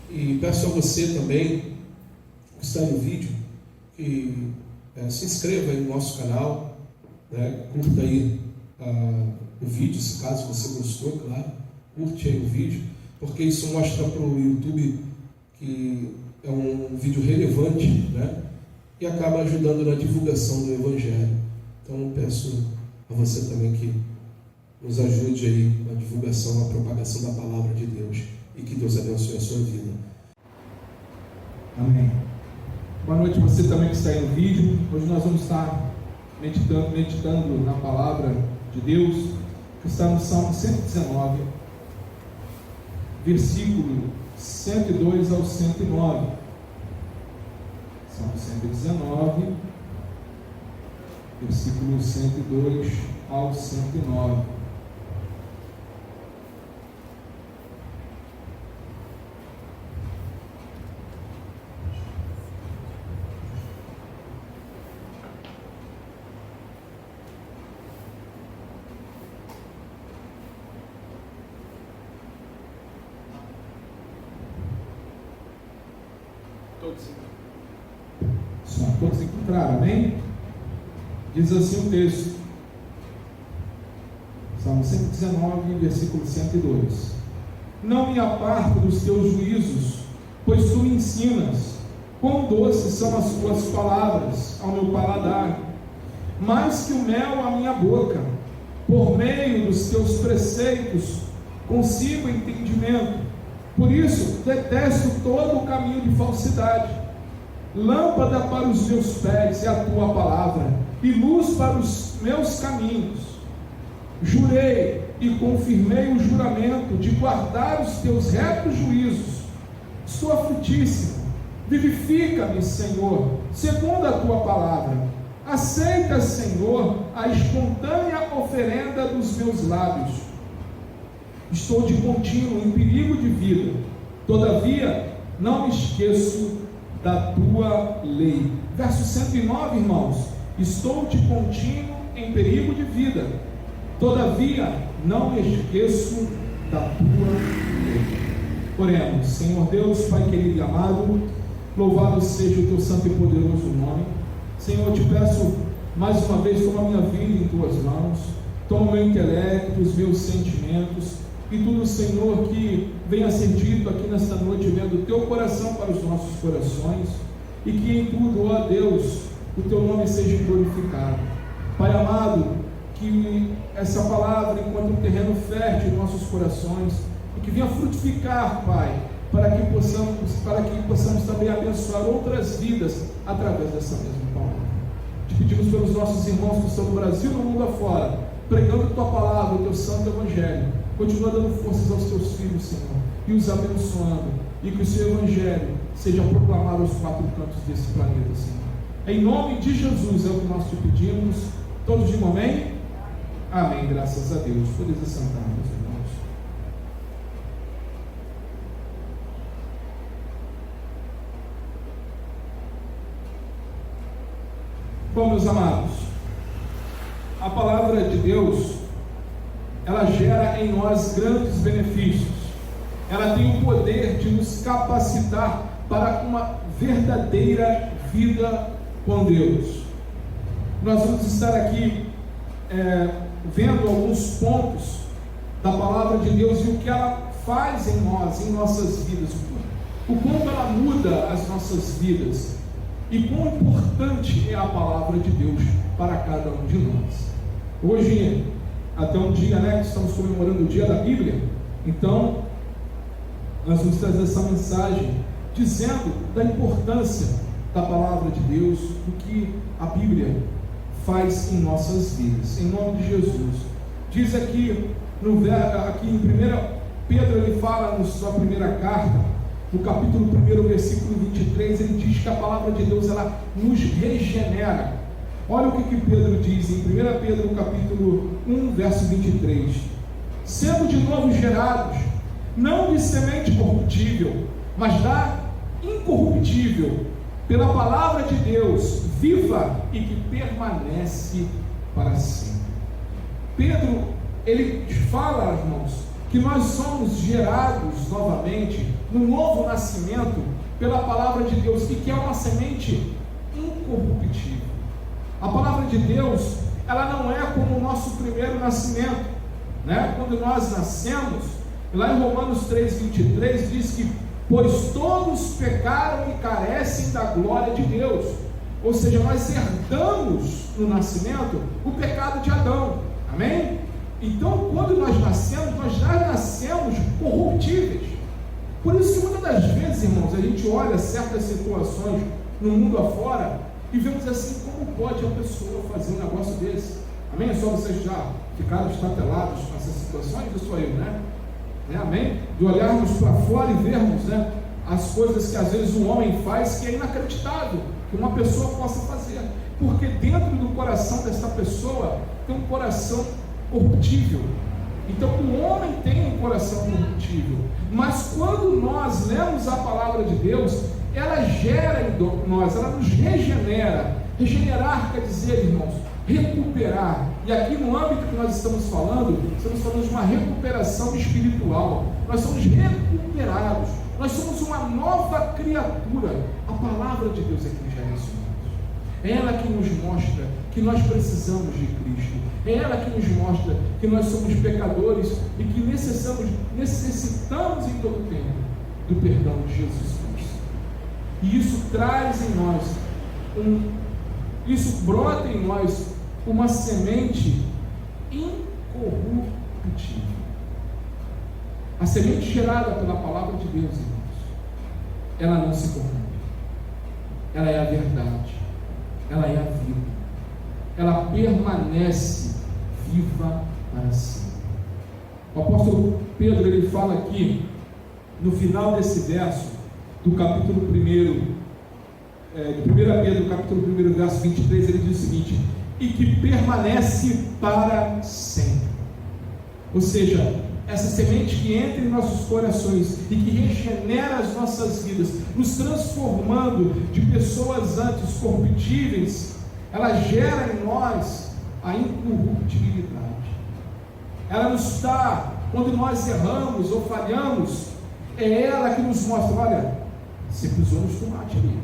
E peço a você também, que está no vídeo, que se inscreva aí no nosso canal, né? Curta aí o vídeo, se caso você gostou, claro, curte aí o vídeo, porque isso mostra para o YouTube que é um vídeo relevante, né? E acaba ajudando na divulgação do Evangelho. Então peço a você também que nos ajude aí na divulgação, na propagação da palavra de Deus, e que Deus abençoe a sua vida. Amém. Boa noite você também que está aí no vídeo. Hoje nós vamos estar meditando na palavra de Deus, que está no Salmo 119, versículo 102 ao 109. Salmo 119, versículo 102 ao 109. Todos encontraram, amém? Diz assim o texto, Salmo 119, versículo 102: Não me aparto dos teus juízos, pois tu me ensinas. Quão doces são as tuas palavras ao meu paladar, mais que o mel à minha boca. Por meio dos teus preceitos consigo entendimento. Por isso detesto todo o caminho de falsidade. Lâmpada para os meus pés é a tua palavra, e luz para os meus caminhos. Jurei e confirmei o juramento de guardar os teus retos juízos. Estou aflitíssimo. Vivifica-me, Senhor, segundo a tua palavra. Aceita, Senhor, a espontânea oferenda dos meus lábios. Estou de contínuo em perigo de vida, todavia não me esqueço da tua lei. Verso 109, irmãos: Estou de contínuo em perigo de vida, todavia não me esqueço da tua lei. Oremos. Senhor Deus, Pai querido e amado, louvado seja o teu santo e poderoso nome. Senhor, eu te peço mais uma vez, toma a minha vida em tuas mãos, toma o meu intelecto, os meus sentimentos, e tudo, Senhor, que venha ser dito aqui nesta noite, vendo o teu coração para os nossos corações, e que em tudo, ó Deus, o teu nome seja glorificado. Pai amado, que essa palavra encontre um terreno fértil em nossos corações, e que venha frutificar, Pai, para que possamos também abençoar outras vidas através dessa mesma palavra. Te pedimos pelos nossos irmãos que estão no Brasil e no mundo afora, pregando a tua palavra, o teu santo evangelho. Continua dando forças aos teus filhos, Senhor, e os abençoando, e que o seu evangelho seja proclamado aos quatro cantos desse planeta, Senhor. Em nome de Jesus é o que nós te pedimos. Todos digam amém? Amém, graças a Deus. Podeis assentar, meus irmãos. Bom, meus amados, a palavra de Deus, ela gera em nós grandes benefícios. Ela tem o poder de nos capacitar para uma verdadeira vida com Deus. Nós vamos estar aqui vendo alguns pontos da palavra de Deus e o que ela faz em nós, em nossas vidas, o quanto ela muda as nossas vidas e quão importante é a palavra de Deus para cada um de nós. Hoje, até um dia, que estamos comemorando o dia da Bíblia, então nós vamos trazer essa mensagem dizendo da importância da palavra de Deus, do que a Bíblia faz em nossas vidas, em nome de Jesus. Diz aqui em 1 Pedro, ele fala na sua primeira carta, no capítulo 1, versículo 23, ele diz que a palavra de Deus, ela nos regenera. Olha o que Pedro diz em 1 Pedro, capítulo 1, verso 23: Sendo de novo gerados, não de semente corruptível, mas da incorruptível, pela palavra de Deus, viva e que permanece para sempre. Pedro, ele fala, irmãos, que nós somos gerados novamente, no novo nascimento, pela palavra de Deus, e que é uma semente incorruptível. A palavra de Deus, ela não é como o nosso primeiro nascimento, né? Quando nós nascemos, lá em Romanos 3,23 diz que, pois todos pecaram e carecem da glória de Deus. Ou seja, nós herdamos no nascimento o pecado de Adão, amém? Então, quando nós nascemos, nós já nascemos corruptíveis. Por isso que muitas das vezes, irmãos, a gente olha certas situações no mundo afora e vemos assim, como pode a pessoa fazer um negócio desse? Amém? É só vocês já ficaram estatelados com essas situações, eu sou eu, né? Amém? De olharmos para fora e vermos, né, as coisas que às vezes um homem faz que é inacreditável que uma pessoa possa fazer, porque dentro do coração dessa pessoa tem um coração corruptível. Então o homem tem um coração corruptível, mas quando nós lemos a palavra de Deus, ela gera em nós, ela nos regenera. Regenerar quer dizer, irmãos, recuperar. E aqui no âmbito que nós estamos falando de uma recuperação espiritual. Nós somos recuperados, nós somos uma nova criatura. A palavra de Deus é que gera isso. É ela que nos mostra que nós precisamos de Cristo. É ela que nos mostra que nós somos pecadores e que necessitamos em todo tempo do perdão de Jesus Cristo. E isso traz em nós, isso brota em nós uma semente incorruptível. A semente gerada pela palavra de Deus, irmãos, ela não se corrompe. Ela é a verdade. Ela é a vida. Ela permanece viva para sempre. O apóstolo Pedro, ele fala aqui, no final desse verso, do capítulo 1, de 1 Pedro, capítulo 1, verso 23, ele diz o seguinte: e que permanece para sempre. Ou seja, essa semente que entra em nossos corações e que regenera as nossas vidas, nos transformando de pessoas antes corruptíveis, ela gera em nós a incorruptibilidade. Ela nos dá, quando nós erramos ou falhamos, é ela que nos mostra: olha, você pisou nos tomates ali.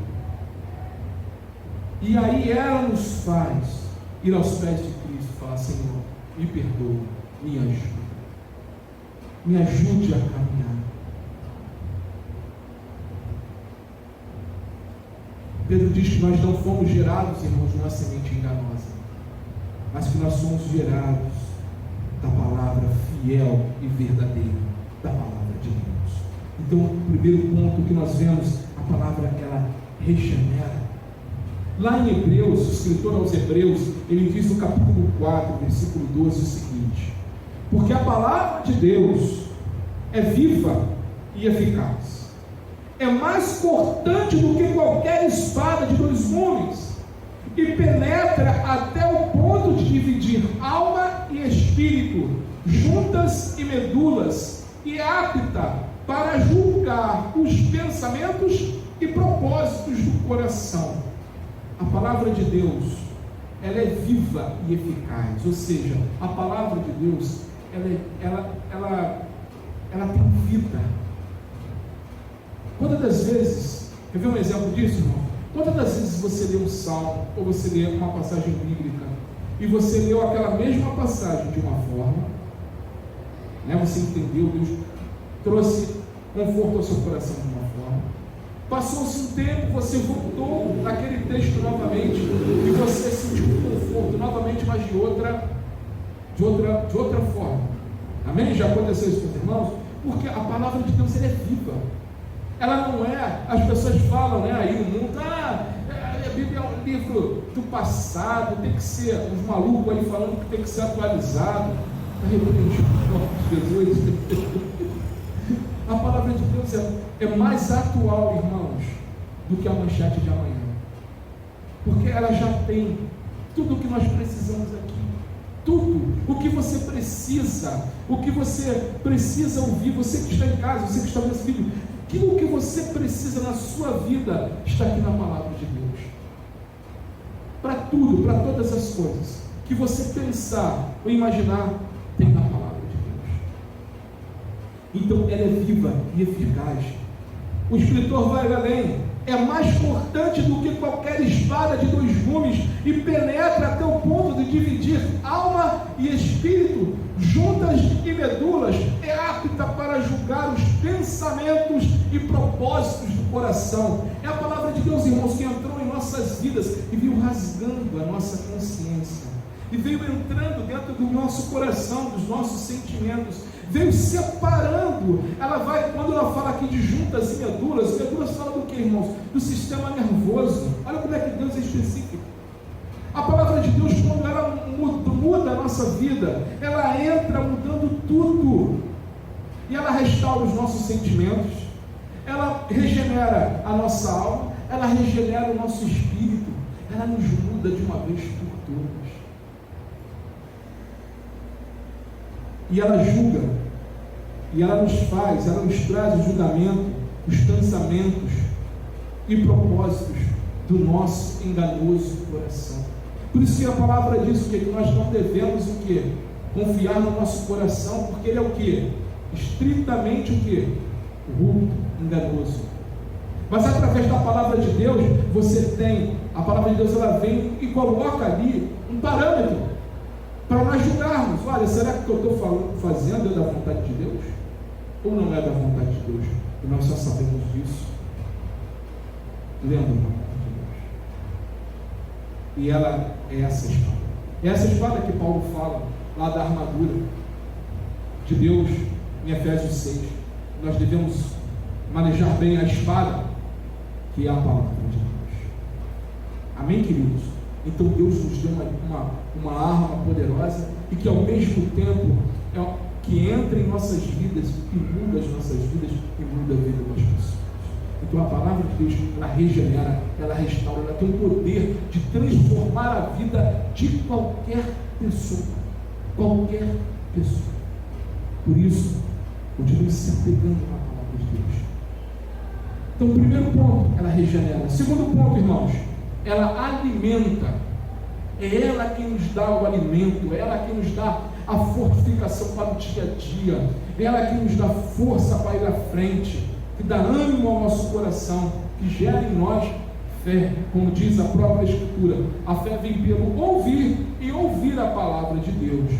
E aí ela nos faz ir aos pés de Cristo e falar: Senhor, me perdoa, me ajuda. Me ajude a caminhar. Pedro diz que nós não fomos gerados, irmãos, numa semente enganosa, mas que nós somos gerados da palavra fiel e verdadeira, da palavra de Deus. Então, o primeiro ponto que nós vemos, a palavra, ela regenera. Lá em Hebreus, o escritor aos Hebreus, ele diz no capítulo 4, versículo 12, o seguinte: porque a palavra de Deus é viva e eficaz, é mais cortante do que qualquer espada de dois gumes, e penetra até o ponto de dividir alma e espírito, juntas e medulas, e é apta para julgar os pensamentos e propósitos do coração. A palavra de Deus, ela é viva e eficaz, ou seja, a palavra de Deus, ela tem vida. Quantas das vezes, quer ver um exemplo disso, irmão? Quantas das vezes você lê um salmo, ou você lê uma passagem bíblica, e você leu aquela mesma passagem de uma forma, né? Você entendeu, Deus trouxe conforto ao seu coração de uma forma, passou-se um tempo, você voltou naquele texto novamente, e você sentiu um conforto novamente, mas de outra forma. Amém? Já aconteceu isso com os irmãos? Porque a palavra de Deus, ela é viva. Ela não é, as pessoas falam, né, aí no mundo, a Bíblia é um livro do passado, tem que ser, os malucos aí falando que tem que ser atualizado. Jesus. A palavra de Deus é mais atual, irmãos, do que a manchete de amanhã, porque ela já tem tudo o que nós precisamos aqui. Tudo o que você precisa, ouvir, você que está em casa, você que está nesse vídeo, aquilo que você precisa na sua vida está aqui na palavra de Deus. Para tudo, para todas as coisas que você pensar ou imaginar, tem na palavra de Deus. Então ela é viva e eficaz. O escritor vai além, é mais cortante do que qualquer espada de 2 gumes e penetra até o ponto de dividir alma e espírito, juntas e medulas, é apta para julgar os pensamentos e propósitos do coração. É a palavra de Deus, irmãos, que entrou em nossas vidas e veio rasgando a nossa consciência, e veio entrando dentro do nosso coração, dos nossos sentimentos, veio separando. Ela vai, quando ela fala aqui de juntas e medulas fala do que, irmãos? Do sistema nervoso. Olha como é que Deus é específico. A palavra de Deus, quando ela muda a nossa vida, ela entra mudando tudo, e ela restaura os nossos sentimentos, ela regenera a nossa alma, ela regenera o nosso espírito, ela nos muda de uma vez por todas. E ela julga, e ela nos traz o julgamento, os pensamentos e propósitos do nosso enganoso coração. Por isso que a palavra diz que nós não devemos o quê? Confiar no nosso coração, porque ele é o quê? Estritamente o quê? Corrupto, enganoso. Mas através da palavra de Deus, você tem, a palavra de Deus, ela vem e coloca ali um parâmetro para nós julgarmos. Olha, será que o que eu estou fazendo é da vontade de Deus? Ou não é da vontade de Deus? E nós só sabemos disso lendo a palavra de Deus. E ela é essa espada. É essa espada que Paulo fala lá da armadura de Deus em Efésios 6. Nós devemos manejar bem a espada, que é a palavra de Deus. Amém, queridos? Então Deus nos deu uma arma poderosa, e que ao mesmo tempo que entra em nossas vidas e muda as nossas vidas e muda a vida das pessoas. Então a palavra de Deus, ela regenera, ela restaura, ela tem o poder de transformar a vida de qualquer pessoa. Qualquer pessoa. Por isso, continue se apegando à palavra de Deus. Então, primeiro ponto, ela regenera. Segundo ponto, irmãos, ela alimenta. É ela quem nos dá o alimento, é ela quem nos dá a fortificação para o dia a dia, é ela quem nos dá força para ir à frente, que dá ânimo ao nosso coração, que gera em nós fé, como diz a própria Escritura. A fé vem pelo ouvir e ouvir a palavra de Deus.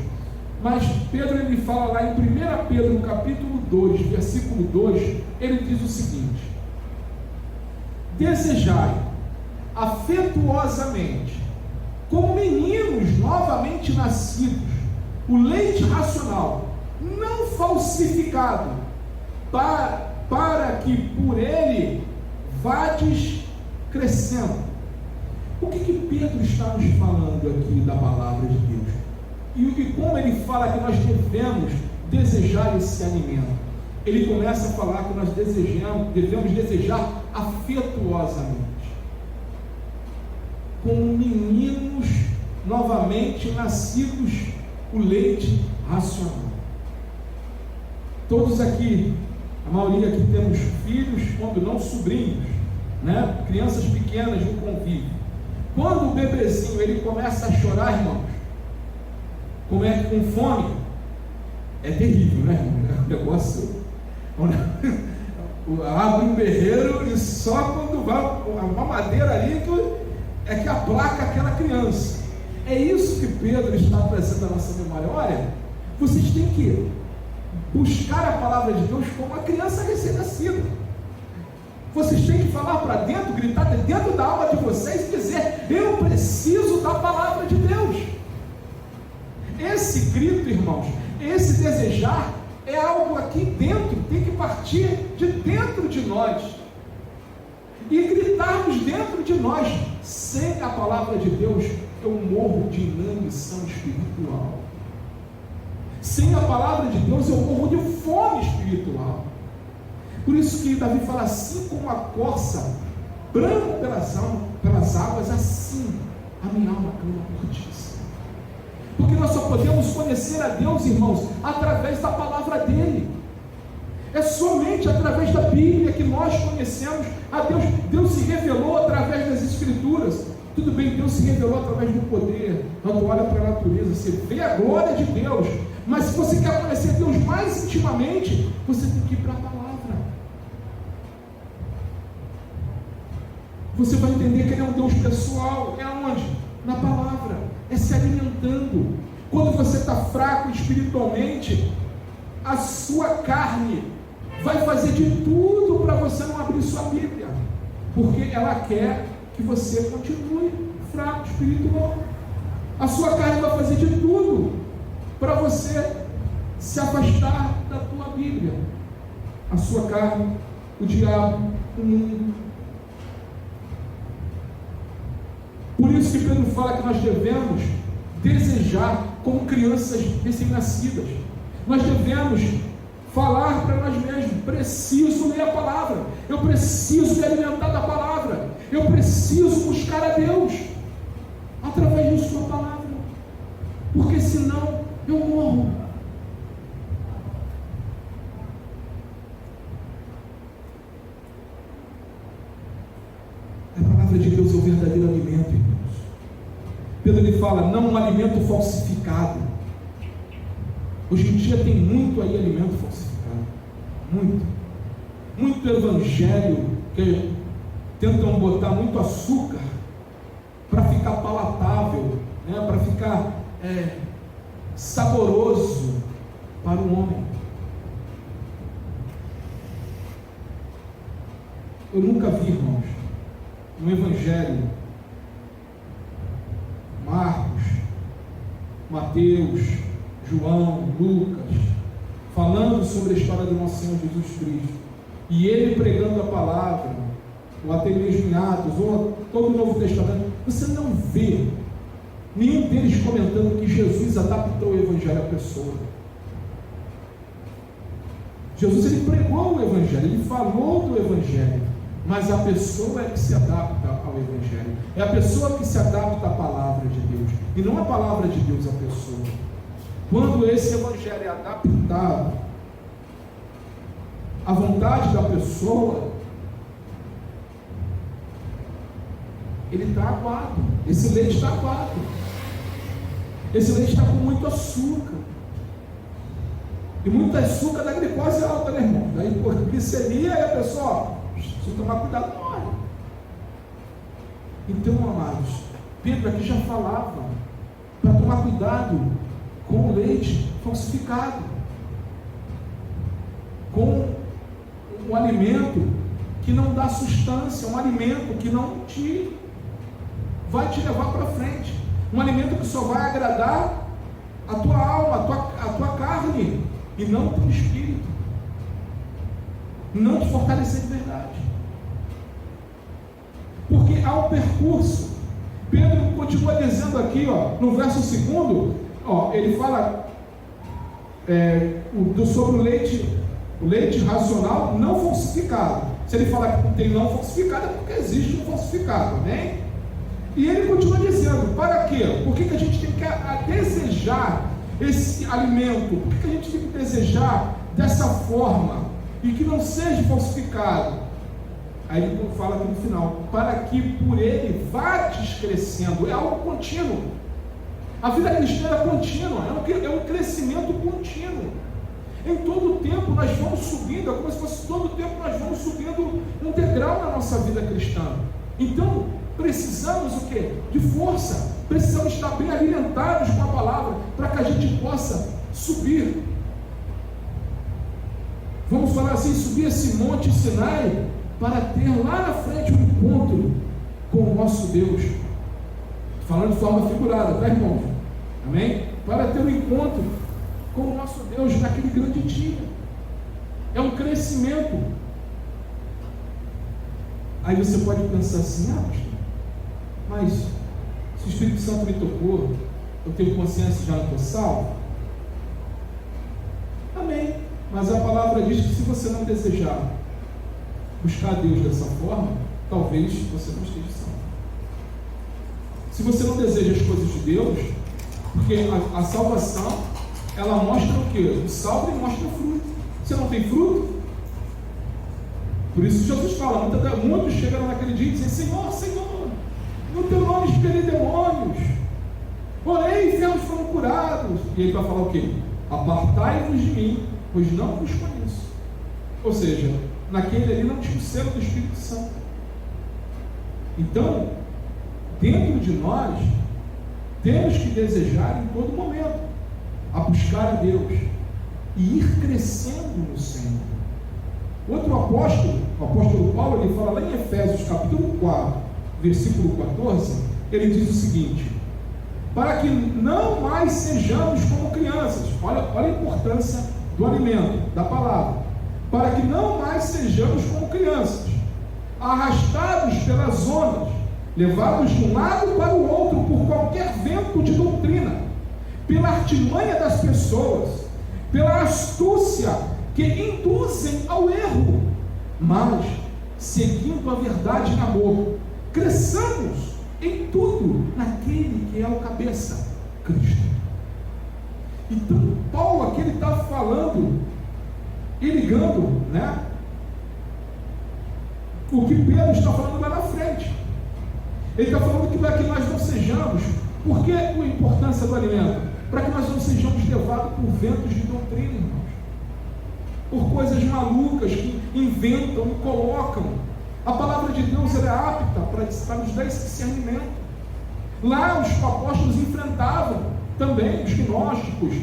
Mas Pedro, ele fala lá em 1 Pedro, no capítulo 2, versículo 2, ele diz o seguinte: desejai afetuosamente, como meninos novamente nascidos, o leite racional, não falsificado, para que por ele vades crescendo. O que Pedro está nos falando aqui da palavra de Deus? E como ele fala que nós devemos desejar esse alimento? Ele começa a falar que nós devemos desejar afetuosamente, como meninos novamente nascidos, o leite racional. Todos aqui, a maioria aqui temos filhos, quando não sobrinhos, né? Crianças pequenas no convívio. Quando o bebezinho ele começa a chorar, irmãos, como é que com fome, é terrível, né, irmão? O negócio abre um berreiro, e só quando vai a mamadeira ali é que aplaca aquela criança. É isso que Pedro está trazendo à nossa memória. Olha, vocês têm que buscar a palavra de Deus como uma criança recém-nascida. Vocês têm que falar para dentro, gritar dentro da alma de vocês e dizer: eu preciso da palavra de Deus. Esse grito, irmãos, esse desejar é algo aqui dentro, tem que partir de dentro de nós e gritarmos dentro de nós. Sem a palavra de Deus, eu morro de inanição espiritual. Sem a palavra de Deus, eu morro de fome espiritual. Por isso que Davi fala: assim como a corça brama pelas águas, assim a minha alma clama por ti. Porque nós só podemos conhecer a Deus, irmãos, através da palavra dele. É somente através da Bíblia que nós conhecemos a Deus. Deus se revelou através das Escrituras. Tudo bem, Deus se revelou através do poder. Quando olha para a natureza, você vê a glória de Deus, Mas se você quer conhecer Deus mais intimamente, você tem que ir para a palavra. Você vai entender que Ele é um Deus pessoal. É onde? Na palavra. É se alimentando. Quando você está fraco espiritualmente, a sua carne vai fazer de tudo para você não abrir sua Bíblia, porque ela quer que você continue fraco espiritual. A sua carne vai fazer de tudo para você se afastar da tua Bíblia. A sua carne, o diabo, o mundo. Por isso que Pedro fala que nós devemos desejar como crianças recém-nascidas. Nós devemos falar para nós mesmos: preciso ler a palavra, eu preciso me alimentar da palavra, eu preciso buscar a Deus através de sua palavra, porque senão eu morro. A palavra de Deus é o verdadeiro alimento, irmãos. Pedro ele fala: não um alimento falsificado. Hoje em dia tem muito aí alimento falsificado, muito evangelho que tentam botar muito açúcar para ficar palatável, né? Para ficar saboroso para o homem. Eu nunca vi, irmãos, um evangelho, Marcos, Mateus, João, Lucas, falando sobre a história do nosso Senhor Jesus Cristo, e ele pregando a palavra, ou até mesmo em Atos, ou todo o Novo Testamento, você não vê nenhum deles comentando que Jesus adaptou o evangelho à pessoa. Jesus ele pregou o evangelho, ele falou do evangelho, mas a pessoa é que se adapta ao evangelho, é a pessoa que se adapta à palavra de Deus, e não a palavra de Deus à pessoa. Quando esse evangelho é adaptado à vontade da pessoa, ele está aguado, esse leite está aguado, esse leite está com muito açúcar, e muito açúcar da glicose alta, né, irmão? Daí por glicemia, e a pessoa, se tomar cuidado, morre. Então, amados, Pedro aqui já falava para tomar cuidado com o leite falsificado, com um alimento que não dá substância, um alimento que não vai te levar para frente, um alimento que só vai agradar a tua alma, a tua carne, e não o teu espírito, não te fortalecer de verdade. Porque há um percurso. Pedro continua dizendo aqui, no verso 2, ele fala sobre o leite racional não falsificado. Se ele falar que tem não falsificado, é porque existe um falsificado, amém? E ele continua dizendo: para quê? Por que a gente tem que desejar esse alimento? Por que a gente tem que desejar dessa forma e que não seja falsificado? Aí ele fala aqui no final: para que por ele vades crescendo. É algo contínuo. A vida cristã é contínua, é um crescimento contínuo. Em todo o tempo nós vamos subindo, é como se fosse todo o tempo nós vamos subindo um degrau na nossa vida cristã. Então precisamos o quê? De força. Precisamos estar bem alimentados com a palavra para que a gente possa subir. Vamos falar assim: subir esse monte Sinai para ter lá na frente um encontro com o nosso Deus. Falando de forma figurada, tá, irmão? Amém? Para ter um encontro com o nosso Deus naquele grande dia. É um crescimento. Aí você pode pensar assim: mas se o Espírito Santo me tocou, eu tenho consciência e já não estou salvo? Amém. Mas a palavra diz que se você não desejar buscar Deus dessa forma, talvez você não esteja salvo. Se você não deseja as coisas de Deus, porque a salvação, ela mostra o quê? O salvo mostra o fruto. Você não tem fruto? Por isso Jesus fala, muitos chegaram naquele dia e dizem: Senhor, Senhor, no teu nome expeli demônios, orei e enfermos foram curados. E ele vai falar o quê? apartai-vos de mim, pois não vos conheço. Ou seja, naquele ali não tinha o selo do Espírito Santo. Então, dentro de nós, temos que desejar em todo momento a buscar a Deus e ir crescendo no Senhor. Outro apóstolo, o apóstolo Paulo, ele fala lá em Efésios capítulo 4, versículo 14, ele diz o seguinte: para que não mais sejamos como crianças. Olha a importância do alimento, da palavra. Para que não mais sejamos como crianças, arrastados pelas ondas, levados de um lado para o outro por qualquer vento de doutrina, pela artimanha das pessoas, pela astúcia que induzem ao erro, mas seguindo a verdade em amor, cresçamos em tudo naquele que é o cabeça, Cristo. Então Paulo aqui ele está falando e ligando, né, o que Pedro está falando lá na frente. Ele está falando que para que nós não sejamos, por que a importância do alimento? Para que nós não sejamos levados por ventos de doutrina, irmãos, por coisas malucas que inventam e colocam. A palavra de Deus ela é apta para nos dar esse discernimento. Lá os apóstolos enfrentavam também os gnósticos,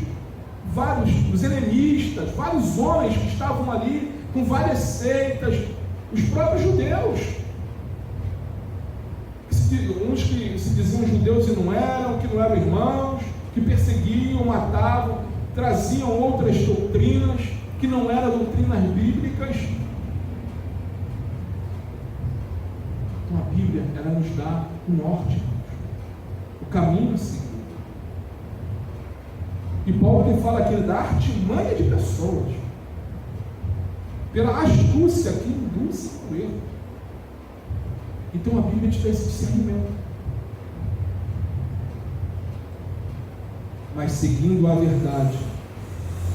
os helenistas, vários homens que estavam ali com várias seitas, os próprios judeus, uns que se diziam judeus e não eram, que não eram irmãos, que perseguiam, matavam, traziam outras doutrinas que não eram doutrinas bíblicas. Então a Bíblia ela nos dá o norte, o caminho a seguir. E Paulo ele fala aqui da artimanha de pessoas, pela astúcia que induz ao erro. Então a Bíblia te dá esse discernimento. Mas seguindo a verdade.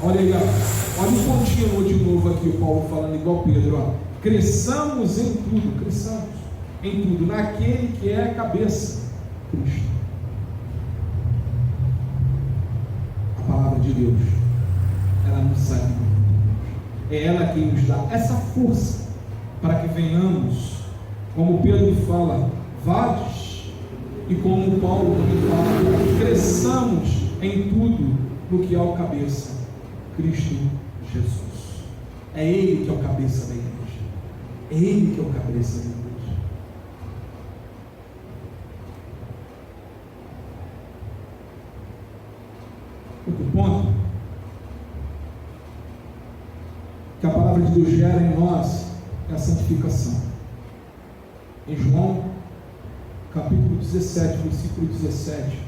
Olha aí, olha o pontinho de novo aqui, o Paulo falando igual Pedro, ó. Cresçamos em tudo, naquele que é a cabeça, Cristo. A palavra de Deus, ela nos alimenta. É ela quem nos dá essa força para que venhamos, como Pedro fala, vades, e como Paulo também fala, cresçamos em tudo no que é o cabeça, Cristo Jesus. É Ele que é o cabeça da igreja. É Ele que é o cabeça da igreja. Outro ponto que a palavra de Deus gera em nós é a santificação. Em João capítulo 17, versículo 17,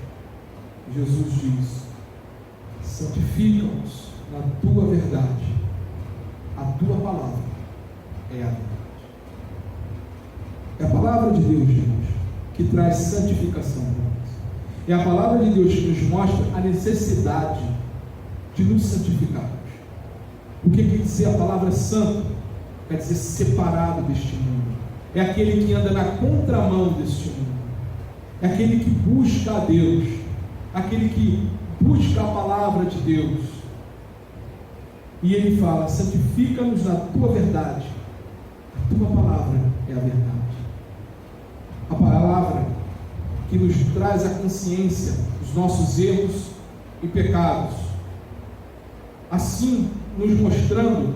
Jesus diz: santifica-nos na tua verdade, a tua palavra é a verdade. É a palavra de Deus, irmãos, que traz santificação para nós. É a palavra de Deus que nos mostra a necessidade de nos santificarmos. O que quer dizer a palavra santo? Quer dizer separado deste mundo. É aquele que anda na contramão deste mundo. É aquele que busca a Deus. Aquele que busca a palavra de Deus. E ele fala: santifica-nos na tua verdade. A tua palavra é a verdade. A palavra que nos traz a consciência dos nossos erros e pecados, assim nos mostrando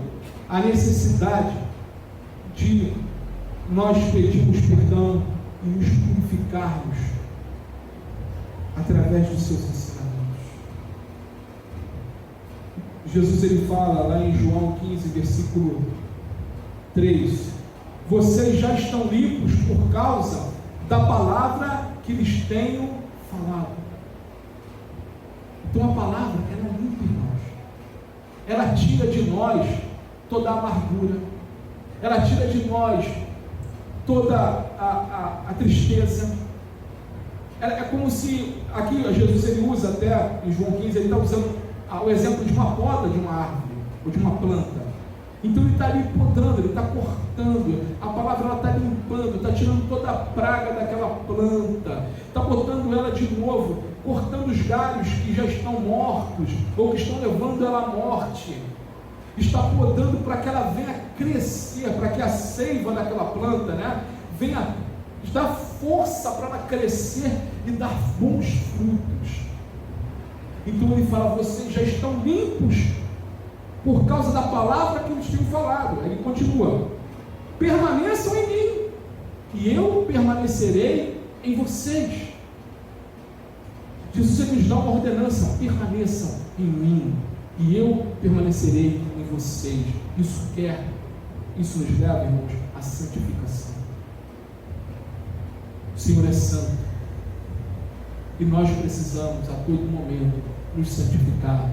a necessidade de nós pedirmos perdão e nos purificarmos através dos seus ensinamentos. Jesus ele fala lá em João 15, versículo 3: vocês já estão limpos por causa da palavra que lhes tenho falado. Então a palavra, ela limpa, irmãos. Ela tira de nós toda a amargura. Ela tira de nós toda a tristeza. É como se, aqui Jesus ele usa até, em João 15, ele está usando o exemplo de uma poda de uma árvore, ou de uma planta. Então ele está ali podando, ele está cortando, a palavra ela está limpando, está tirando toda a praga daquela planta, está botando ela de novo, cortando os galhos que já estão mortos, ou que estão levando ela à morte, está podando para que ela venha crescer, para que a seiva daquela planta, né, venha dar força para ela crescer e dar bons frutos. Então ele fala: vocês já estão limpos por causa da palavra que eu lhes tenho falado. Ele continua: permaneçam em mim, e eu permanecerei em vocês. Jesus nos dá uma ordenança: permaneçam em mim, e eu permanecerei em vocês. Isso nos leva, irmãos, à santificação. O Senhor é santo, e nós precisamos a todo momento nos santificar,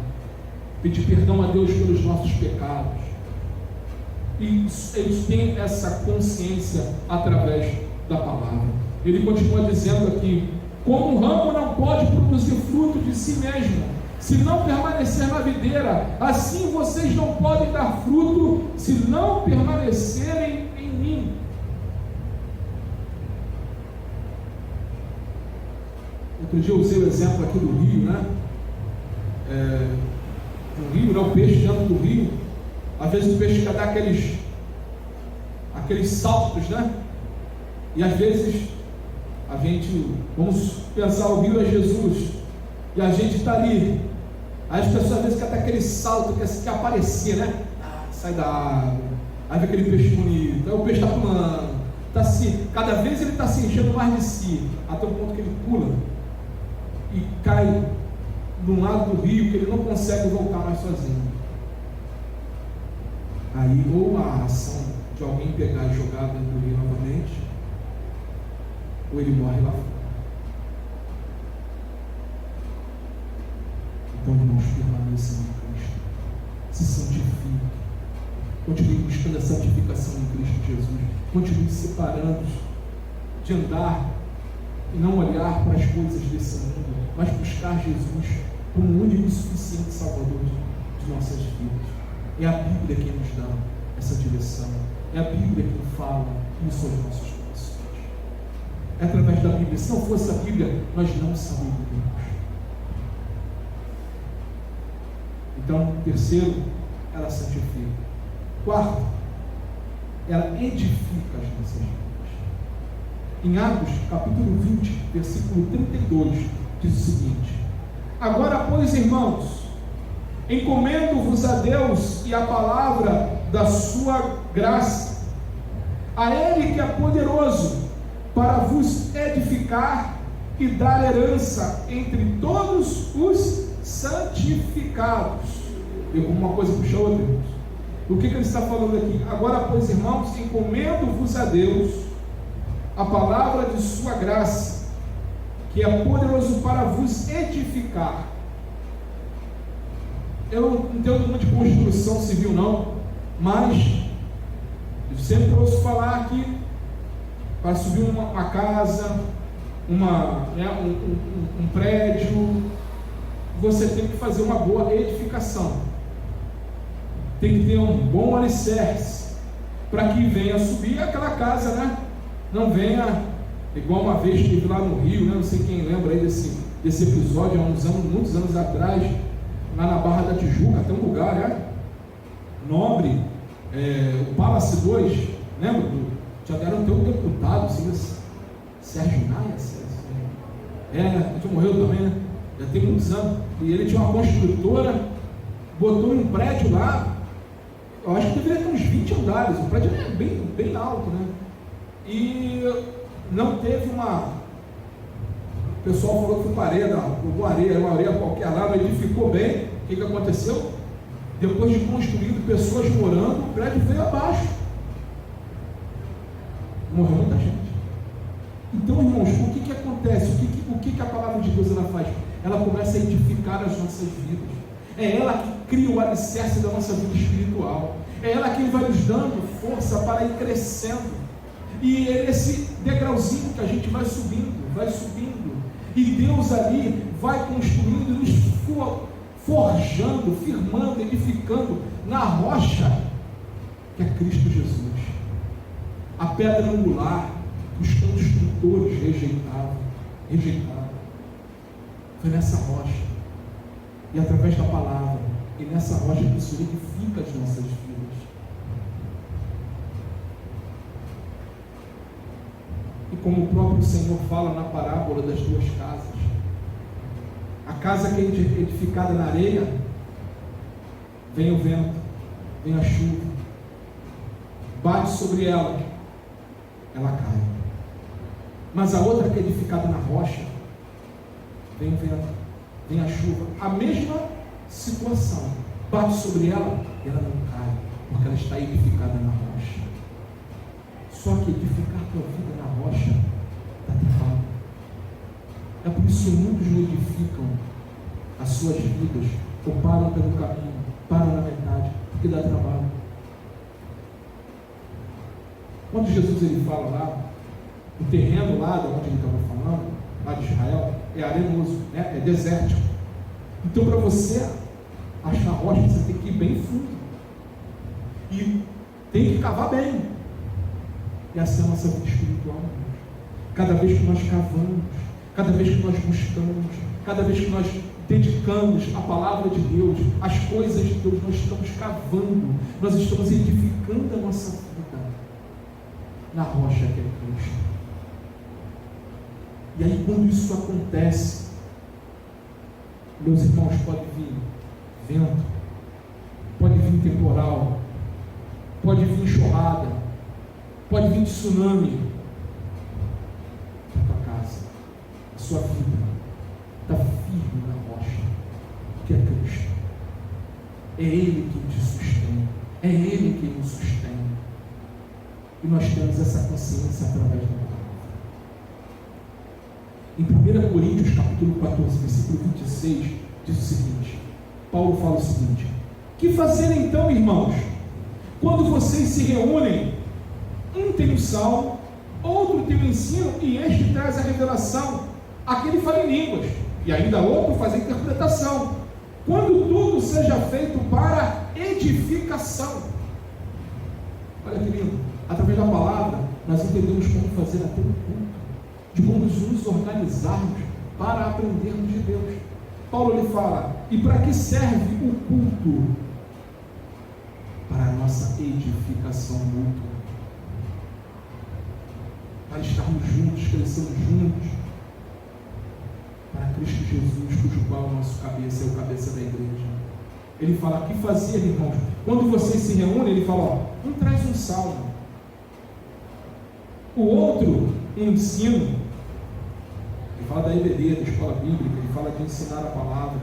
pedir perdão a Deus pelos nossos pecados. E eles têm essa consciência através da palavra. Ele continua dizendo aqui: como um ramo não pode produzir fruto de si mesmo, se não permanecer na videira, assim vocês não podem dar fruto, se não permanecerem em mim. Outro dia eu usei o exemplo aqui do rio, né? No rio, né? O peixe dentro do rio, às vezes o peixe quer dar aqueles saltos, né? E às vezes a gente, vamos pensar, o rio é Jesus, e a gente está ali, aí as pessoas às vezes querem dar aquele salto, quer aparecer, né? Sai da água, aí vê aquele peixe bonito, aí o peixe está pulando, cada vez ele está se enchendo mais de si, até o ponto que ele pula e cai de um lado do rio, que ele não consegue voltar mais sozinho. Aí, ou a ação de alguém pegar e jogar dentro do rio novamente, ou ele morre lá fora. Então, irmãos, permaneçam em Cristo, se santifiquem, continuem buscando a santificação em Cristo Jesus, continuem separando de andar e não olhar para as coisas desse mundo, mas buscar Jesus como o único e suficiente Salvador de nossas vidas. É a Bíblia quem nos dá essa direção, é a Bíblia quem fala isso aos nossos corações. É através da Bíblia. Se não fosse a Bíblia, nós não saberíamos. Então, terceiro, ela santifica. Quarto, ela edifica as nossas vidas. Em Atos, capítulo 20, versículo 32, diz o seguinte: agora, pois, irmãos, encomendo-vos a Deus e a palavra da sua graça, a Ele que é poderoso para vos edificar e dar herança entre todos os santificados. Viu como uma coisa puxa a outra, irmãos? O que ele está falando aqui? Agora, pois, irmãos, encomendo-vos a Deus a palavra de sua graça, que é poderoso para vos edificar. Eu não entendo muito de construção civil não, mas eu sempre ouço falar que para subir uma casa, um prédio, você tem que fazer uma boa edificação, tem que ter um bom alicerce, para que venha subir aquela casa, né? Não venha, igual uma vez teve lá no Rio, né? Não sei quem lembra aí desse episódio, há muitos anos atrás, lá na Barra da Tijuca, tem um lugar, né? Nobre, o Palace 2, lembra? Já deram até um deputado, assim, Sérgio Naia, já morreu também, né? Já tem muitos anos, e ele tinha uma construtora, botou um prédio lá, eu acho que deveria ter uns 20 andares, o prédio é bem alto, né? E não teve o pessoal falou que foi parede, uma areia qualquer lá, não edificou bem. O que aconteceu? Depois de construído, pessoas morando, o prédio veio abaixo, morreu muita gente. Então, irmãos, o que acontece? O que a palavra de Deus ela faz? Ela começa a edificar as nossas vidas. É ela que cria o alicerce da nossa vida espiritual, é ela que vai nos dando força para ir crescendo. E é esse degrauzinho que a gente vai subindo, e Deus ali vai construindo, nos forjando, firmando, edificando na rocha que é Cristo Jesus, a pedra angular que os construtores rejeitavam, rejeitado. Foi nessa rocha, e através da palavra, e nessa rocha que isso edifica as nossas vidas. E como o próprio Senhor fala na parábola das duas casas, a casa que é edificada na areia, vem o vento, vem a chuva, bate sobre ela, ela cai. Mas a outra que é edificada na rocha, vem o vento, vem a chuva, a mesma situação, bate sobre ela e ela não cai, porque ela está edificada na rocha. Só que edificar tua vida na rocha dá trabalho. É por isso que muitos não edificam as suas vidas, ou param pelo caminho, param na metade, porque dá trabalho. Quando Jesus ele fala lá, o terreno lá de onde ele estava falando, lá de Israel, é arenoso, né? É desértico. Então, para você achar rocha, você tem que ir bem fundo. E tem que cavar bem. E assim é a nossa vida espiritual. Cada vez que nós cavamos, cada vez que nós buscamos, cada vez que nós dedicamos a palavra de Deus, as coisas de Deus, nós estamos cavando, nós estamos edificando a nossa vida na rocha que é Cristo. E aí, quando isso acontece, meus irmãos, pode vir vento, pode vir temporal, pode vir enxurrada, pode vir tsunami para tua casa, a sua vida está firme na rocha, que é Cristo. É Ele quem te sustém, é Ele quem nos sustém. E nós temos essa consciência através da palavra. Em 1 Coríntios, capítulo 14, versículo 26, diz o seguinte: Paulo fala o seguinte: que fazer então, irmãos, quando vocês se reúnem? Um tem o salmo, outro tem o ensino, e este traz a revelação, aquele fala em línguas, e ainda outro faz a interpretação. Quando tudo seja feito para edificação. Olha que lindo, através da palavra nós entendemos como fazer até um culto, de como nos organizarmos para aprendermos de Deus. Paulo lhe fala: e para que serve o culto? Para a nossa edificação mútua, para estarmos juntos, crescendo juntos, para Cristo Jesus, cujo qual é o nosso cabeça, é o cabeça da igreja. Ele fala: que fazer, irmãos? Quando vocês se reúnem, ele fala: ó, um traz um salmo, o outro um ensino. Ele fala da EBD, da escola bíblica, ele fala de ensinar a palavra.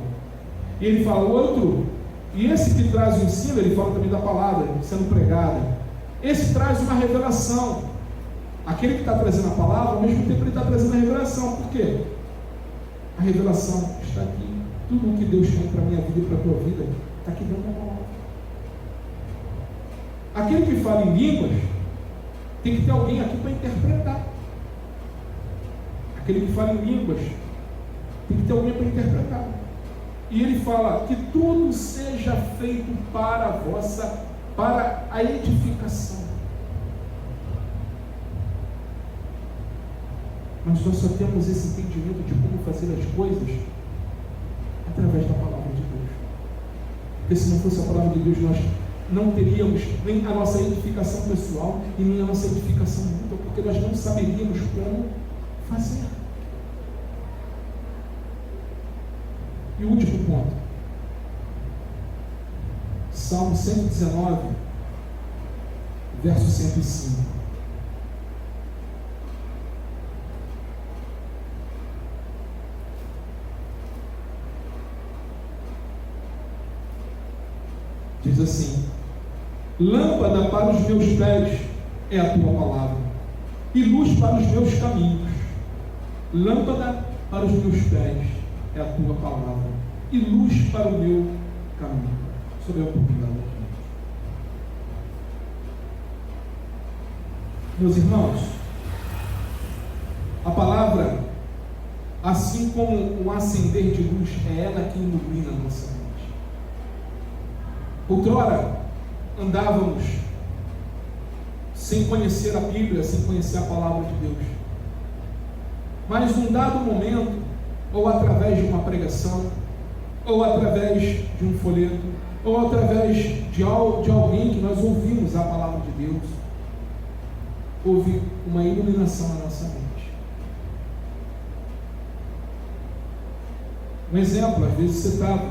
E ele fala: o outro, e esse que traz o ensino, ele fala também da palavra sendo pregada. Esse traz uma revelação. Aquele que está trazendo a palavra, ao mesmo tempo ele está trazendo a revelação. Por quê? A revelação está aqui. Tudo o que Deus tem para a minha vida e para a tua vida está aqui dentro da palavra. Aquele que fala em línguas tem que ter alguém aqui para interpretar. Aquele que fala em línguas tem que ter alguém para interpretar. E ele fala: que tudo seja feito para a edificação. Mas nós só temos esse entendimento de como fazer as coisas através da palavra de Deus. Porque se não fosse a palavra de Deus, nós não teríamos nem a nossa edificação pessoal e nem a nossa edificação mútua, porque nós não saberíamos como fazer. E o último ponto, Salmo 119, verso 105. Diz assim: lâmpada para os meus pés é a tua palavra, e luz para os meus caminhos. Lâmpada para os meus pés é a tua palavra, e luz para o meu caminho. Sobre a oportunidade aqui. Meus irmãos, a palavra, assim como um acender de luz, é ela que ilumina a nossa mente. Outrora andávamos sem conhecer a Bíblia, sem conhecer a palavra de Deus. mas num dado momento, ou através de uma pregação, ou através de um folheto, ou através de alguém que nós ouvimos a palavra de Deus, houve uma iluminação na nossa mente. Um exemplo, às vezes você estava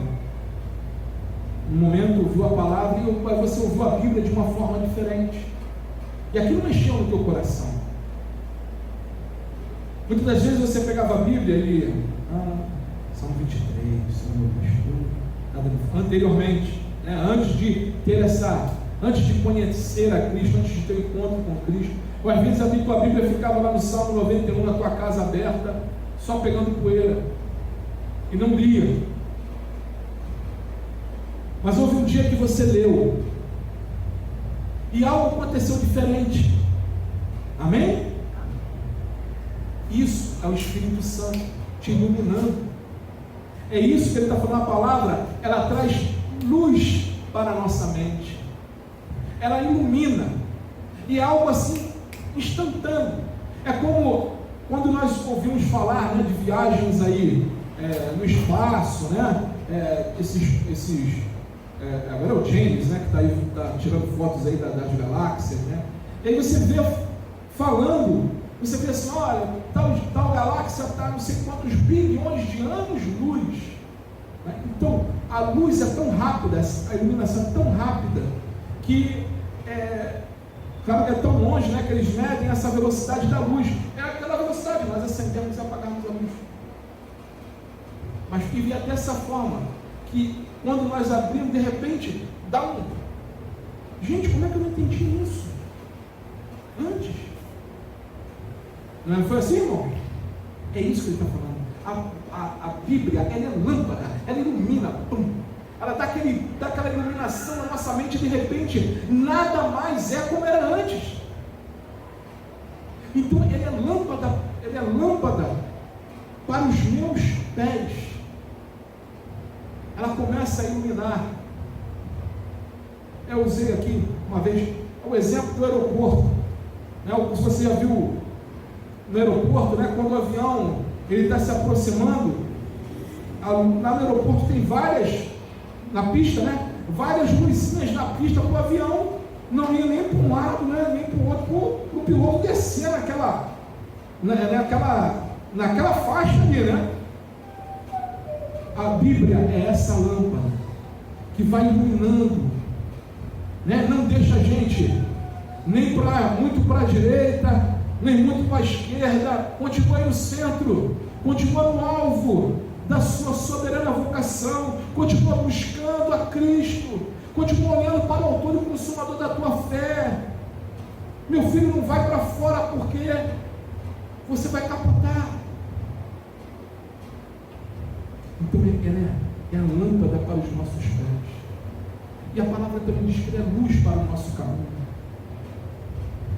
num momento, ouviu a palavra e você ouviu a Bíblia de uma forma diferente, e aquilo mexeu no teu coração. Muitas das vezes você pegava a Bíblia e lia Salmo 23, Salmo 22, anteriormente, antes de conhecer a Cristo, antes de ter encontro com Cristo, ou às vezes a tua Bíblia ficava lá no Salmo 91 na tua casa aberta, só pegando poeira, e não lia. Mas houve um dia que você leu, e algo aconteceu diferente. Amém? Isso é o Espírito Santo te iluminando. É isso que ele está falando. A palavra, ela traz luz para a nossa mente, ela ilumina, e é algo assim instantâneo. É como quando nós ouvimos falar, né, de viagens aí no espaço, né, agora é o James, né, que está aí tirando fotos aí das galáxias, né? E aí você vê falando, você vê assim, olha, tal galáxia está não sei quantos bilhões de anos-luz, né? Então a luz é tão rápida, a iluminação é tão rápida, que claro que é tão longe, né, que eles medem essa velocidade da luz. É aquela velocidade, nós acendemos e apagamos a luz. Mas que é dessa forma, que quando nós abrimos, de repente, dá um... Gente, como é que eu não entendi isso antes? Não foi assim, irmão? É isso que ele está falando. A Bíblia, ela é lâmpada, ela ilumina, pum. Ela dá aquela iluminação na nossa mente, e de repente, nada mais é como era antes. Então, ela é lâmpada para os meus pés. Ela começa a iluminar. Eu usei aqui uma vez o exemplo do aeroporto, né? Se você já viu no aeroporto, né, quando o avião está se aproximando, lá no aeroporto tem várias, na pista, né, várias luzinhas na pista para o avião não ir nem para um lado, né, nem para o outro, para o piloto descer naquela faixa ali, né? A Bíblia é essa lâmpada que vai iluminando, né? Não deixa a gente nem muito para a direita, nem muito para a esquerda. Continua no centro, continua no alvo da sua soberana vocação, continua buscando a Cristo, continua olhando para o autor e consumador da tua fé. Meu filho, não vai para fora, porque você vai capotar. Então ela é a lâmpada para os nossos pés, e a palavra também diz que ela é luz para o nosso caminho.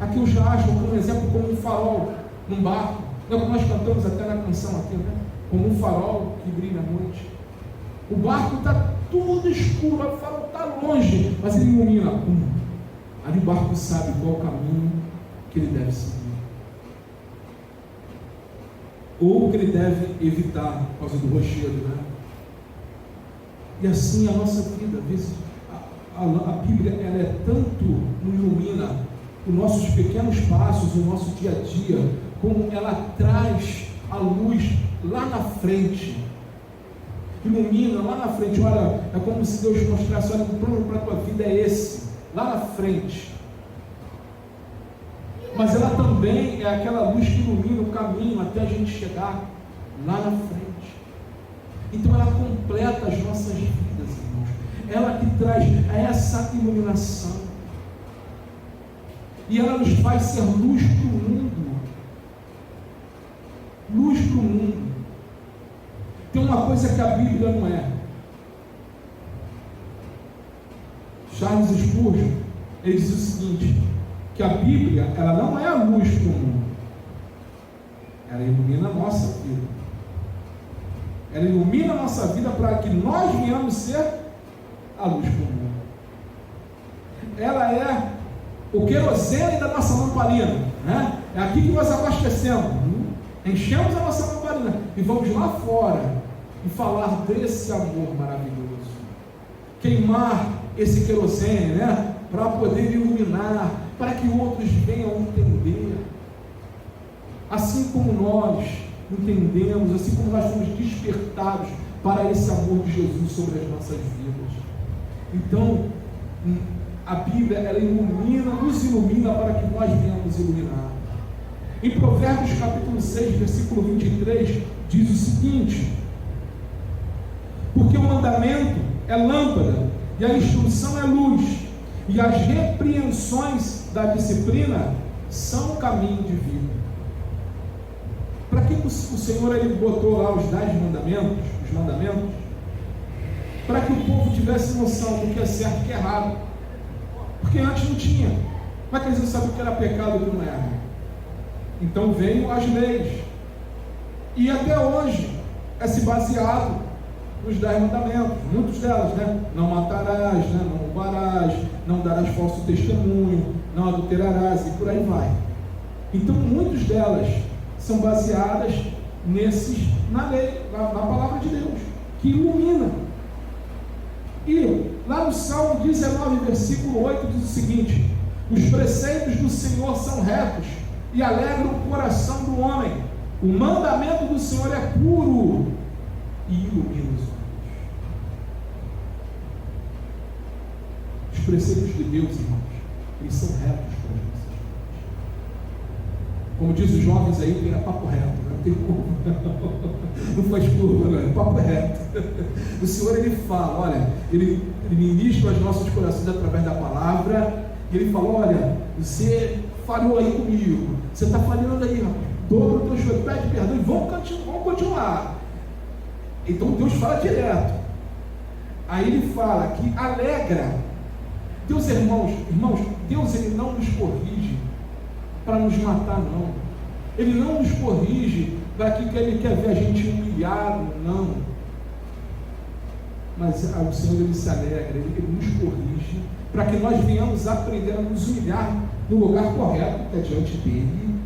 Aqui eu já acho um exemplo como um farol num barco, é o que nós cantamos até na canção aqui, né? Como um farol que brilha à noite. O barco está tudo escuro, o farol está longe, mas ele ilumina. Ali o barco sabe qual o caminho que ele deve seguir, ou que ele deve evitar por causa do rochedo, né? E assim a nossa vida, às vezes a Bíblia, ela é tanto nos ilumina os nossos pequenos passos, o nosso dia a dia, como ela traz a luz lá na frente, ilumina lá na frente. Olha, é como se Deus mostrasse: olha, o plano para a tua vida é esse, lá na frente. Mas ela também é aquela luz que ilumina o caminho até a gente chegar lá na frente. Então ela completa as nossas vidas, irmãos. Ela que traz essa iluminação, e ela nos faz ser luz para o mundo. Luz para o mundo. Tem uma coisa que a Bíblia não é. Charles Spurgeon, ele diz o seguinte, que a Bíblia, ela não é a luz para o mundo, ela ilumina a nossa vida. Ela ilumina a nossa vida para que nós venhamos ser a luz para o mundo. Ela é o querosene da nossa lamparina, né? É aqui que nós abastecemos. enchemos a nossa lamparina e vamos lá fora e falar desse amor maravilhoso, queimar esse querosene, né? Para poder iluminar, para que outros venham entender, assim como nós entendemos, assim como nós fomos despertados para esse amor de Jesus sobre as nossas vidas. Então, a Bíblia, ela ilumina, nos ilumina para que nós venhamos iluminar. Em Provérbios capítulo 6, versículo 23, diz o seguinte: porque o mandamento é lâmpada, e a instrução é luz, e as repreensões da disciplina são caminho de vida. Para que o Senhor ele botou lá os 10 mandamentos, para que o povo tivesse noção do que é certo e o que é errado, porque antes não tinha. Como é que eles não sabiam o que era pecado e o que não era? Então veio as leis, e até hoje é se baseado nos 10 mandamentos, muitos delas, né? Não matarás, né? Não roubarás, não darás falso testemunho, não adulterarás, e por aí vai. Então muitas delas são baseadas na lei, na palavra de Deus, que ilumina. E lá no Salmo 19, versículo 8, diz o seguinte: os preceitos do Senhor são retos e alegram o coração do homem. O mandamento do Senhor é puro e ilumina os olhos. Os preceitos de Deus, irmãos, eles são retos para as nossas vidas. Como diz os jovens aí, é papo reto, não tem curva, não faz curva, não, é papo reto. O Senhor, ele fala, olha, ele ministra os nossos corações através da palavra, e ele fala: olha, você falhou aí comigo, você está falhando aí, rapaz, dobra o teu joelho, pede perdão e vamos continuar. Então Deus fala direto. Aí ele fala que alegra. Deus, irmãos, Deus, ele não nos corrige para nos matar, não. Ele não nos corrige para que ele quer ver a gente humilhado, não. Mas o Senhor, ele se alegra, ele nos corrige para que nós venhamos aprender a nos humilhar no lugar correto, que é diante dele.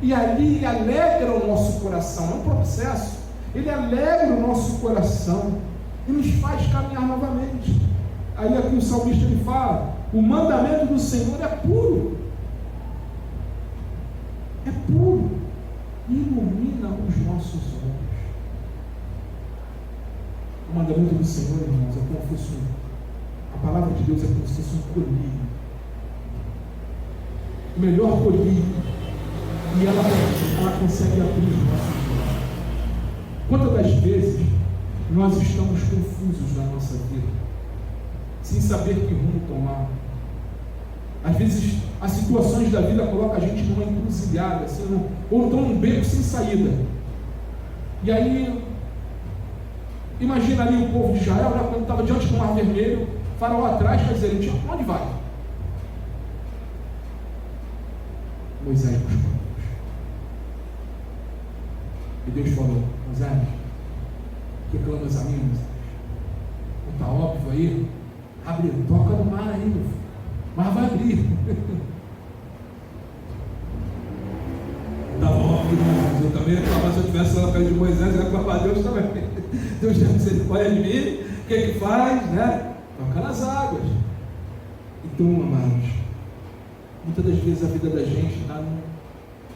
E ali ele alegra o nosso coração. É um processo. Ele alegra o nosso coração e nos faz caminhar novamente. Aí aqui o salmista ele fala: o mandamento do Senhor é puro, e ilumina os nossos olhos. O mandamento do Senhor, irmãos, é como se fosse a palavra de Deus é como se fosse um colírio, o melhor colírio, e ela consegue abrir os nossos olhos. Quantas das vezes nós estamos confusos na nossa vida, sem saber que rumo tomar? Às vezes as situações da vida colocam a gente numa encruzilhada, assim, ou então num beco sem saída. E aí, imagina ali o povo de Israel, né, quando estava diante do mar vermelho, Faraó atrás, quer dizer, ele tinha: onde vai? Moisés buscou Deus. E Deus falou: Moisés, que clamas a mim, Moisés? Não está óbvio aí? Abre, toca no mar aí, meu filho. Mas vai abrir. Tá bom, mas eu também ia clamar. Se eu estivesse lá perto de Moisés, eu ia clamar a Deus também. Deus tem misericórdia de mim. O que é que faz, né? Toca nas águas. Então, amados, muitas das vezes a vida da gente está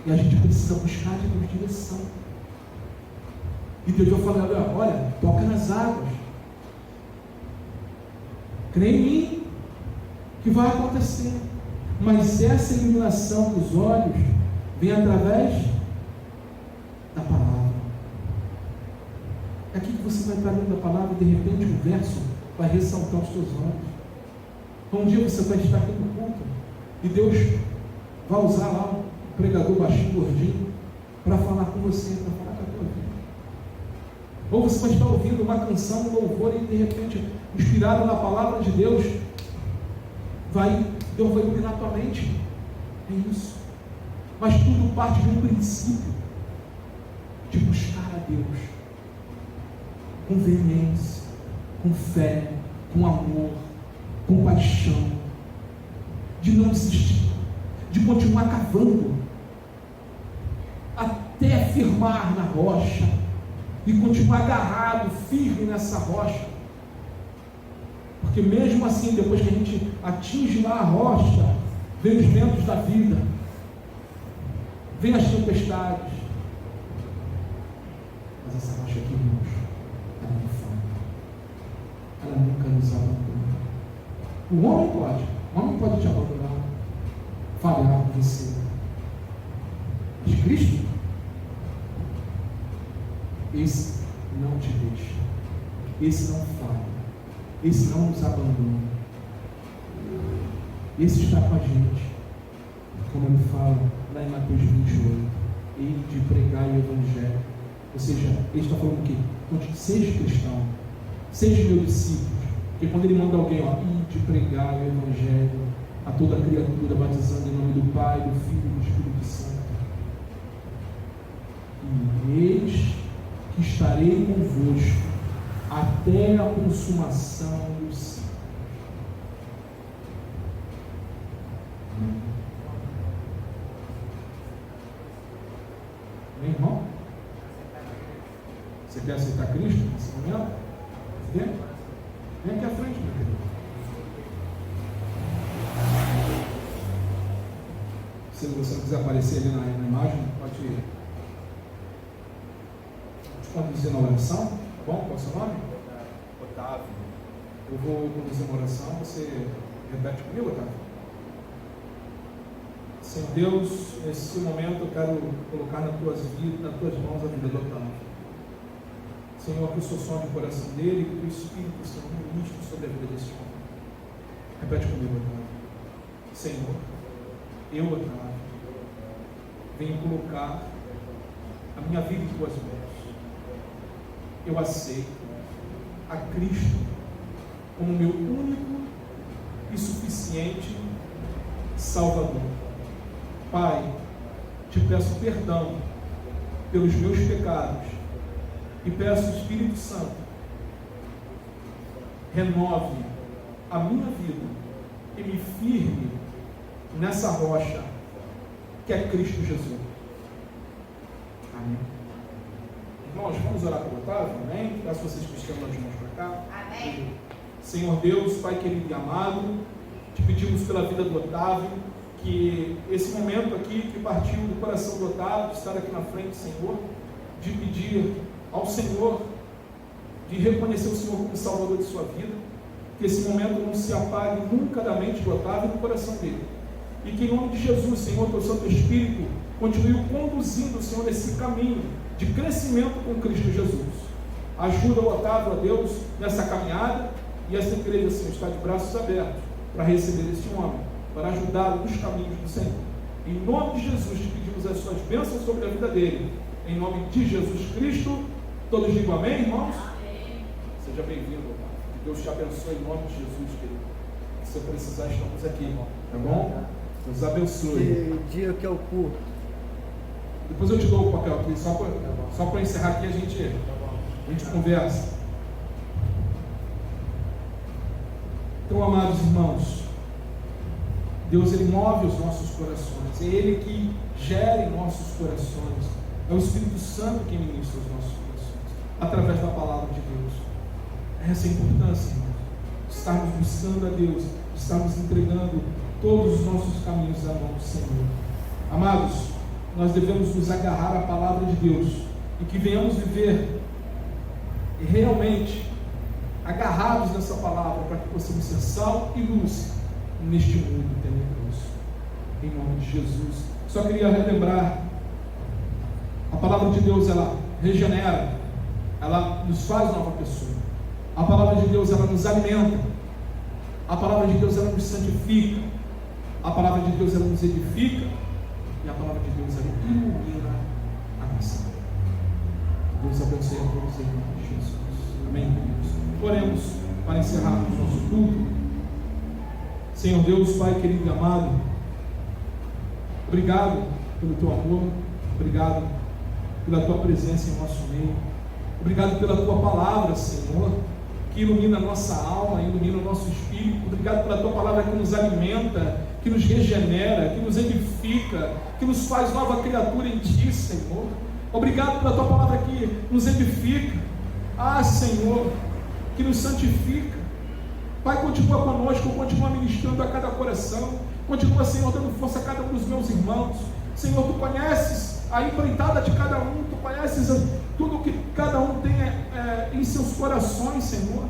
e a gente precisa buscar de Deus direção. E Deus vai falar: olha, toca nas águas. Crê em mim que vai acontecer. Mas essa iluminação dos olhos vem através da palavra. É aqui que você vai estar lendo a palavra e de repente um verso vai ressaltar os teus olhos. Então um dia você vai estar aqui no culto e Deus vai usar lá um pregador baixinho, gordinho, para falar com você, para falar com a tua vida. Ou você vai estar ouvindo uma canção, um louvor, e de repente, inspirado na palavra de Deus, Deus vai iluminar a tua mente. É isso. Mas tudo parte de um princípio de buscar a Deus com veemência, com fé, com amor, com paixão, de não desistir, de continuar cavando até firmar na rocha e continuar agarrado, firme nessa rocha. Porque mesmo assim, depois que a gente atinge lá a rocha, vem os ventos da vida, vem as tempestades. Mas essa rocha aqui, irmãos, ela não falha. Ela nunca nos abandona. O homem pode te abandonar, falhar com você. Mas Cristo, esse não te deixa, esse não falha, esse não nos abandona, esse está com a gente, como ele fala lá em Mateus 28, ele de pregar o Evangelho. Ou seja, ele está falando o quê? Então, seja cristão, seja meu discípulo, porque quando ele manda alguém, de pregar o Evangelho a toda criatura, batizando em nome do Pai, do Filho e do Espírito Santo. E eis que estarei convosco até a consumação dos séculos. Amém, irmão? Você quer aceitar Cristo nesse momento? Vem aqui à frente, meu querido. Se você não quiser aparecer ali na imagem, pode conduzir na oração, tá bom? Qual é o seu nome? Otávio. Eu vou conduzir uma oração, você repete comigo, Otávio? Senhor Deus, nesse momento eu quero colocar nas tuas mãos a vida do Otávio. Senhor, que o Senhor sonhe o coração dele, que o Espírito Santo ministre sobre a vida desse homem. Repete comigo, Otávio. Senhor, eu, Otávio, venho colocar a minha vida em tuas mãos. Eu aceito a Cristo como meu único e suficiente Salvador. Pai, te peço perdão pelos meus pecados e peço, Espírito Santo, renove a minha vida e me firme nessa rocha que é Cristo Jesus. Amém. Irmãos, vamos orar pelo Otávio, amém? Peço vocês que estejam as mãos para cá. Amém. Senhor Deus, Pai querido e amado, te pedimos pela vida do Otávio, que esse momento aqui que partiu do coração do Otávio, de estar aqui na frente, Senhor, de pedir ao Senhor, de reconhecer o Senhor como Salvador de sua vida, que esse momento não se apague nunca da mente do Otávio e do coração dele. E que em nome de Jesus, Senhor, teu Santo Espírito, continue conduzindo o Senhor nesse caminho de crescimento com Cristo Jesus. Ajuda o Otávio, a Deus, nessa caminhada, e essa igreja, Senhor, está de braços abertos para receber este homem, para ajudá-lo nos caminhos do Senhor. Em nome de Jesus, te pedimos as suas bênçãos sobre a vida dele. Em nome de Jesus Cristo, todos digam amém, irmãos? Amém. Seja bem-vindo, Otávio. Que Deus te abençoe em nome de Jesus, querido. Se você precisar, estamos aqui, irmão. Tá bom? Deus abençoe. Que dia que é o culto? Depois eu te dou o papel aqui, só para encerrar aqui a gente conversa. Então, amados irmãos, Deus, Ele move os nossos corações, é Ele que gera em nossos corações, é o Espírito Santo que ministra os nossos corações, através da palavra de Deus. Essa é a importância, irmãos, de estarmos buscando a Deus, de estarmos entregando todos os nossos caminhos à mão do Senhor. Amados, nós devemos nos agarrar à palavra de Deus e que venhamos viver realmente agarrados nessa palavra para que possamos ser sal e luz neste mundo tenebroso. Em nome de Jesus. Só queria relembrar, a palavra de Deus, ela regenera, ela nos faz nova pessoa. A palavra de Deus, ela nos alimenta. A palavra de Deus, ela nos santifica. A palavra de Deus, ela nos edifica. E a palavra de Deus, ela ilumina a nossa vida. Deus abençoe a todos em nome de Jesus. Amém, queridos. Oremos para encerrarmos o nosso culto. Senhor Deus, Pai querido e amado, obrigado pelo teu amor, obrigado pela tua presença em nosso meio, obrigado pela tua palavra, Senhor, que ilumina a nossa alma, ilumina o nosso espírito. Obrigado pela tua palavra que nos alimenta, que nos regenera, que nos edifica, que nos faz nova criatura em ti, Senhor. Obrigado pela tua palavra que nos edifica. Senhor, que nos santifica. Pai, continua conosco, continua ministrando a cada coração. Continua, Senhor, dando força a cada um dos meus irmãos. Senhor, tu conheces a empreitada de cada um, tu conheces tudo que cada um tem em seus corações, Senhor.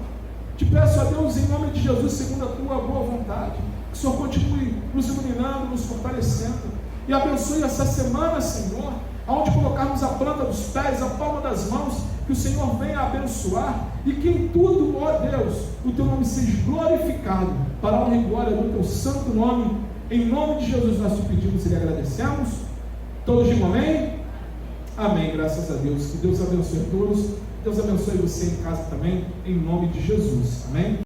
Te peço a Deus, em nome de Jesus, segundo a tua boa vontade, que o Senhor continue nos iluminando, nos fortalecendo, e abençoe essa semana, Senhor, aonde colocarmos a planta dos pés, a palma das mãos, que o Senhor venha abençoar, e que em tudo, ó Deus, o teu nome seja glorificado, para a honra e glória do teu santo nome. Em nome de Jesus nós te pedimos e lhe agradecemos. Todos digam amém? Amém, graças a Deus. Que Deus abençoe a todos. Deus abençoe você em casa também, em nome de Jesus. Amém?